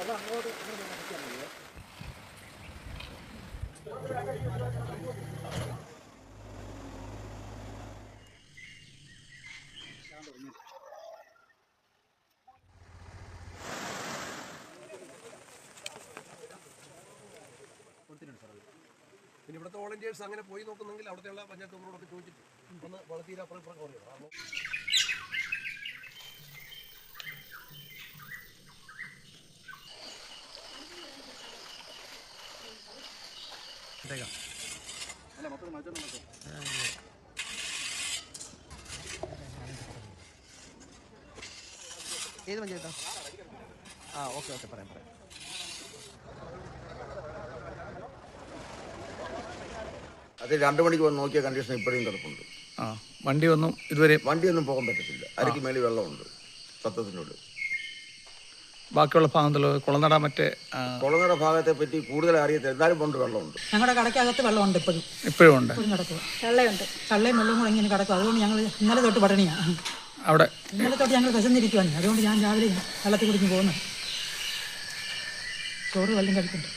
പിന്നെ ഇവിടുത്തെ വോളണ്ടിയേഴ്സ് അങ്ങനെ പോയി നോക്കുന്നെങ്കിൽ അവിടുത്തെയുള്ള പഞ്ചായത്ത് മെമ്പറോടൊക്കെ ചോദിച്ചിട്ട് ഒന്ന് വളർത്തിയിൽ അപ്പുറം കുറയണം. ഏത് പഞ്ചായത്താ? ഓക്കെ പറയാം. അത് 2 മണിക്ക് വന്ന് നോക്കിയ കണ്ടീഷൻ ഇപ്പോഴും കിടപ്പുണ്ട്. വണ്ടിയൊന്നും പോകാൻ പറ്റത്തില്ല. അരയ്ക്ക് മേളിൽ വെള്ളമുണ്ട് സത്യത്തിനോട്. ബാക്കിയുള്ള ഭാഗത്തുള്ള കുളനട കുളനട ഭാഗത്തെ പറ്റി കൂടുതൽ അറിയത്തില്ല. എന്നാലും കൊണ്ട് വെള്ളമുണ്ട്. ഞങ്ങളുടെ കടയ്ക്കകത്ത് വെള്ളമുണ്ട് ഇപ്പോഴും ഉണ്ട്. കിടക്കുക ചള്ളയും വെള്ളവും കൂടെ ഇങ്ങനെ കിടക്കും. അതുകൊണ്ട് ഞങ്ങൾ ഇന്നലെ തൊട്ട് പട്ടിണിയാണ്. ഇന്നലെ തൊട്ട് ഞങ്ങൾ വിശന്നിരിക്കുവാണ്. അതുകൊണ്ട് ഞാൻ രാവിലെ വെള്ളത്തിൽ കുടിച്ച് പോകുന്നത്. ചോറ് വെള്ളം കഴിക്കുന്നുണ്ട്.